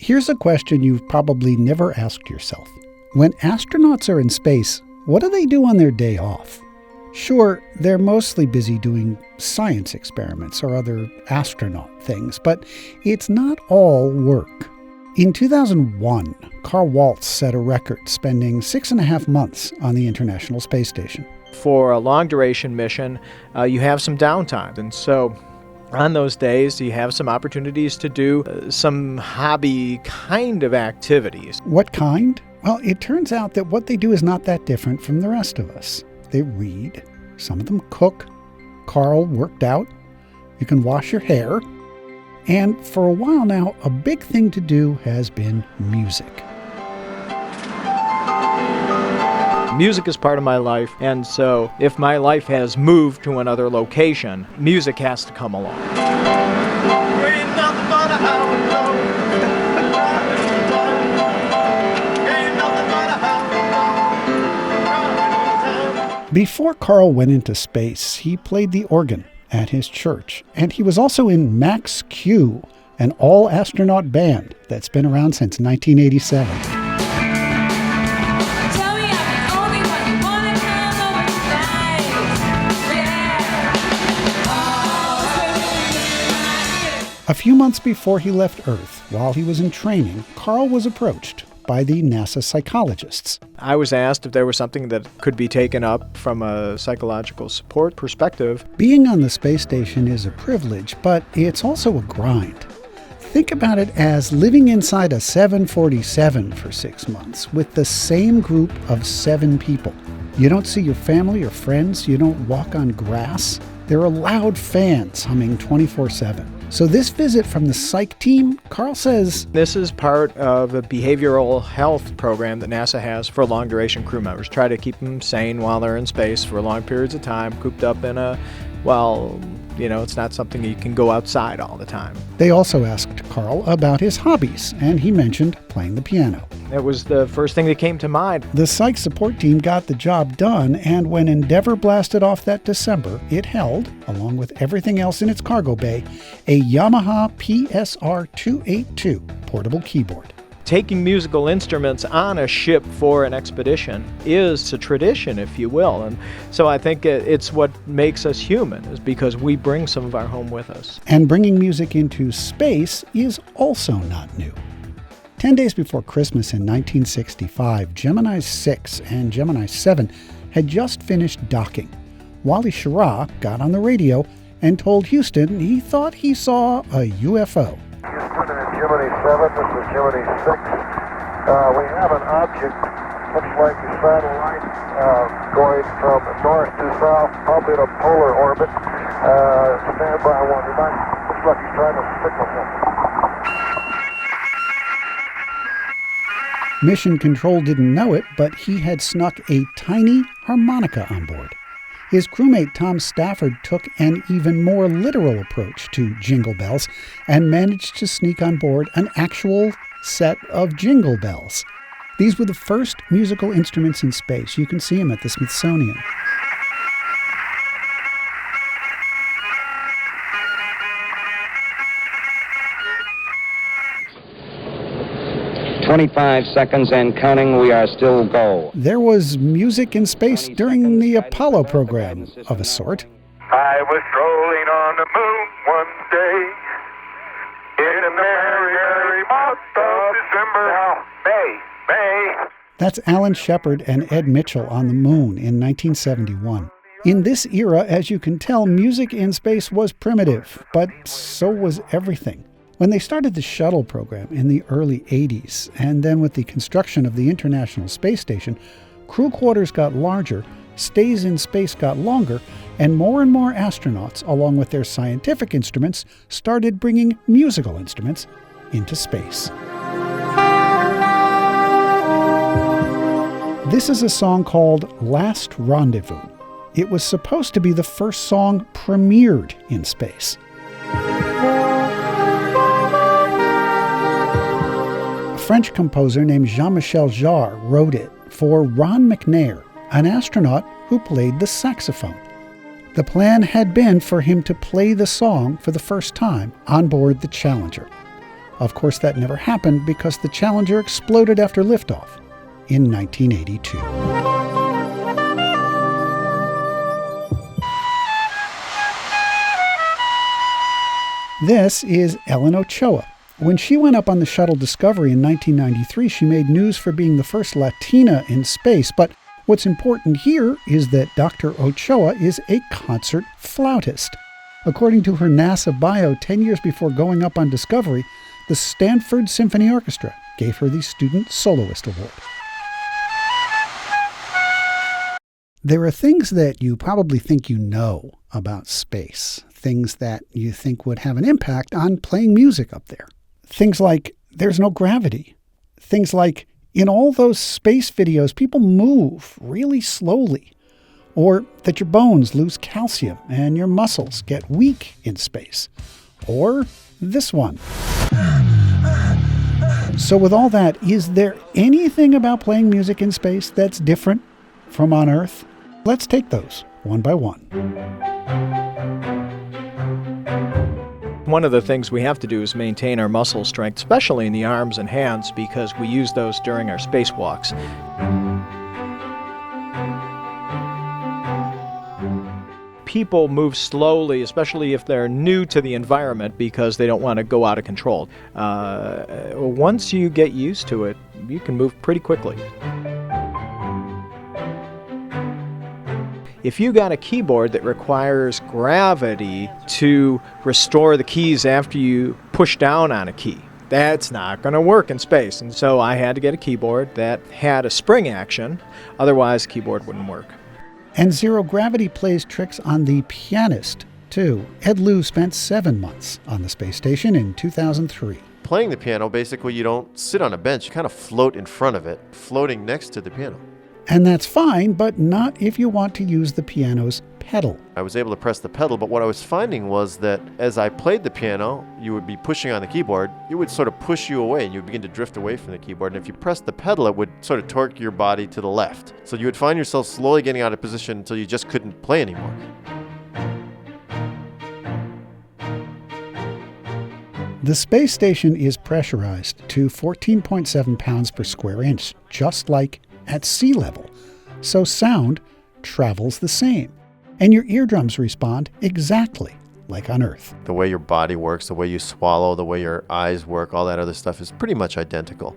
Here's a question you've probably never asked yourself. When astronauts are in space, what do they do on their day off? Sure, they're mostly busy doing science experiments or other astronaut things, but it's not all work. In 2001, Carl Waltz set a record, spending 6.5 months on the International Space Station. For a long-duration mission, you have some downtime, and so on those days, you have some opportunities to do some hobby kind of activities. What kind? Well, it turns out that what they do is not that different from the rest of us. They read, some of them cook, Carl worked out, you can wash your hair, and for a while now, a big thing to do has been music. Music is part of my life, and so if my life has moved to another location, music has to come along. Before Carl went into space, he played the organ at his church, and he was also in Max Q, an all-astronaut band that's been around since 1987. A few months before he left Earth, while he was in training, Carl was approached by the NASA psychologists. I was asked if there was something that could be taken up from a psychological support perspective. Being on the space station is a privilege, but it's also a grind. Think about it as living inside a 747 for 6 months with the same group of 7 people. You don't see your family or friends. You don't walk on grass. There are loud fans humming 24/7. So this visit from the psych team, Carl says, this is part of a behavioral health program that NASA has for long-duration crew members. Try to keep them sane while they're in space for long periods of time, cooped up in it's not something you can go outside all the time. They also asked Carl about his hobbies, and he mentioned playing the piano. It was the first thing that came to mind. The psych support team got the job done, and when Endeavour blasted off that December, it held, along with everything else in its cargo bay, a Yamaha PSR 282 portable keyboard. Taking musical instruments on a ship for an expedition is a tradition, if you will. And so I think it's what makes us human, is because we bring some of our home with us. And bringing music into space is also not new. 10 days before Christmas in 1965, Gemini 6 and Gemini 7 had just finished docking. Wally Schirra got on the radio and told Houston he thought he saw a UFO. Houston and Gemini 7, this is Gemini 6. We have an object, looks like a satellite, going from north to south, probably in a polar orbit. Stand by one. Looks like he's trying to signal something. Mission Control didn't know it, but he had snuck a tiny harmonica on board. His crewmate Tom Stafford took an even more literal approach to Jingle Bells and managed to sneak on board an actual set of jingle bells. These were the first musical instruments in space. You can see them at the Smithsonian. "25 seconds and counting, we are still go." There was music in space during the Apollo program, of a sort. I was strolling on the moon one day in a merry, merry month of December. Now, May. That's Alan Shepard and Ed Mitchell on the moon in 1971. In this era, as you can tell, music in space was primitive, but so was everything. When they started the shuttle program in the early 80s, and then with the construction of the International Space Station, crew quarters got larger, stays in space got longer, and more astronauts, along with their scientific instruments, started bringing musical instruments into space. This is a song called Last Rendezvous. It was supposed to be the first song premiered in space. A French composer named Jean-Michel Jarre wrote it for Ron McNair, an astronaut who played the saxophone. The plan had been for him to play the song for the first time on board the Challenger. Of course, that never happened because the Challenger exploded after liftoff in 1982. This is Ellen Ochoa. When she went up on the shuttle Discovery in 1993, she made news for being the first Latina in space. But what's important here is that Dr. Ochoa is a concert flautist. According to her NASA bio, 10 years before going up on Discovery, the Stanford Symphony Orchestra gave her the Student Soloist Award. There are things that you probably think you know about space, things that you think would have an impact on playing music up there. Things like there's no gravity. Things like in all those space videos, people move really slowly. Or that your bones lose calcium and your muscles get weak in space. Or this one. So with all that, is there anything about playing music in space that's different from on Earth? Let's take those one by one. One of the things we have to do is maintain our muscle strength, especially in the arms and hands, because we use those during our spacewalks. People move slowly, especially if they're new to the environment, because they don't want to go out of control. Once you get used to it, you can move pretty quickly. If you got a keyboard that requires gravity to restore the keys after you push down on a key, that's not going to work in space. And so I had to get a keyboard that had a spring action. Otherwise, the keyboard wouldn't work. And zero gravity plays tricks on the pianist, too. Ed Lu spent 7 months on the space station in 2003. Playing the piano, basically you don't sit on a bench, you kind of float in front of it, floating next to the piano. And that's fine, but not if you want to use the piano's pedal. I was able to press the pedal, but what I was finding was that as I played the piano, you would be pushing on the keyboard, it would sort of push you away and you would begin to drift away from the keyboard. And if you pressed the pedal, it would sort of torque your body to the left. So you would find yourself slowly getting out of position until you just couldn't play anymore. The space station is pressurized to 14.7 pounds per square inch, just like at sea level. So sound travels the same. And your eardrums respond exactly like on Earth. The way your body works, the way you swallow, the way your eyes work, all that other stuff is pretty much identical.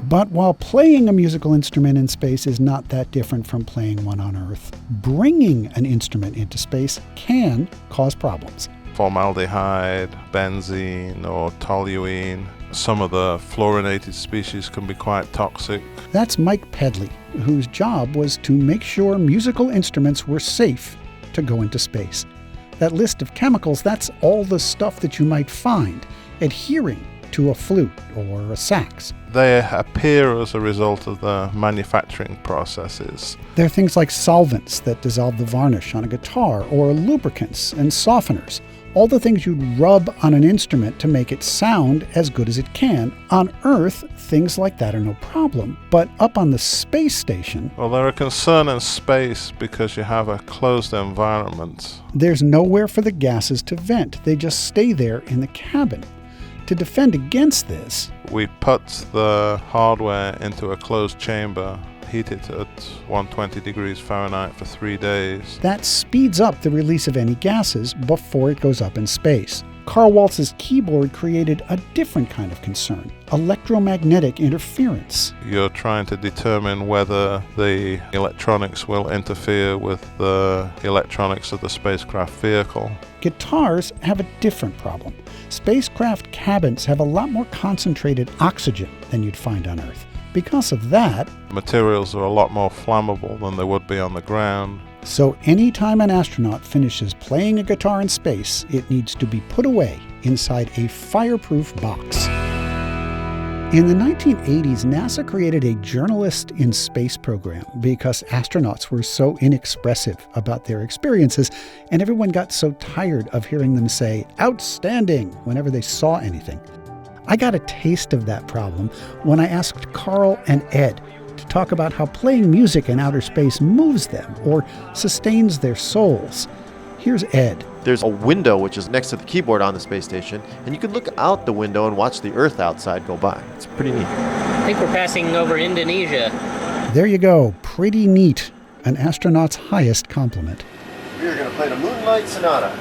But while playing a musical instrument in space is not that different from playing one on Earth, bringing an instrument into space can cause problems. Formaldehyde, benzene, or toluene. Some of the fluorinated species can be quite toxic. That's Mike Pedley, whose job was to make sure musical instruments were safe to go into space. That list of chemicals, that's all the stuff that you might find adhering to a flute or a sax. They appear as a result of the manufacturing processes. They're things like solvents that dissolve the varnish on a guitar, or lubricants and softeners. All the things you'd rub on an instrument to make it sound as good as it can. On Earth, things like that are no problem. But up on the space station... Well, they're a concern in space because you have a closed environment. There's nowhere for the gases to vent. They just stay there in the cabin. To defend against this... We put the hardware into a closed chamber, heat it at 120 degrees Fahrenheit for 3 days. That speeds up the release of any gases before it goes up in space. Carl Waltz's keyboard created a different kind of concern, electromagnetic interference. You're trying to determine whether the electronics will interfere with the electronics of the spacecraft vehicle. Guitars have a different problem. Spacecraft cabins have a lot more concentrated oxygen than you'd find on Earth. Because of that, materials are a lot more flammable than they would be on the ground. So anytime an astronaut finishes playing a guitar in space, it needs to be put away inside a fireproof box. In the 1980s, NASA created a Journalist in Space program because astronauts were so inexpressive about their experiences, and everyone got so tired of hearing them say, "Outstanding," whenever they saw anything. I got a taste of that problem when I asked Carl and Ed to talk about how playing music in outer space moves them or sustains their souls. Here's Ed There's a window which is next to the keyboard on the space station, and you can look out the window and watch the Earth outside go by. It's pretty neat. I think we're passing over Indonesia. There you go. Pretty neat. An astronaut's highest compliment. We're going to play the Moonlight Sonata.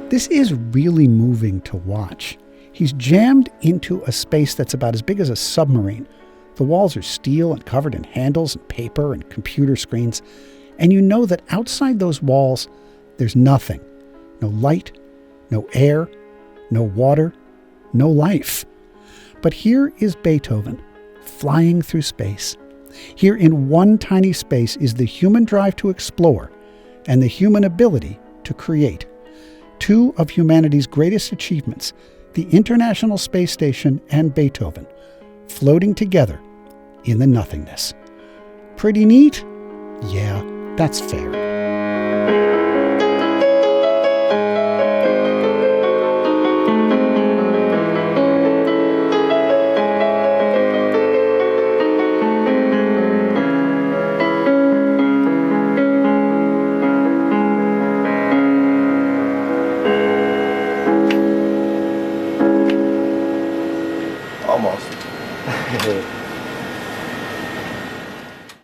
This is really moving to watch. He's jammed into a space that's about as big as a submarine. The walls are steel and covered in handles and paper and computer screens. And you know that outside those walls, there's nothing. No light, no air, no water, no life. But here is Beethoven, flying through space. Here in one tiny space is the human drive to explore and the human ability to create. Two of humanity's greatest achievements, the International Space Station and Beethoven, floating together in the nothingness. Pretty neat? Yeah, that's fair. Almost.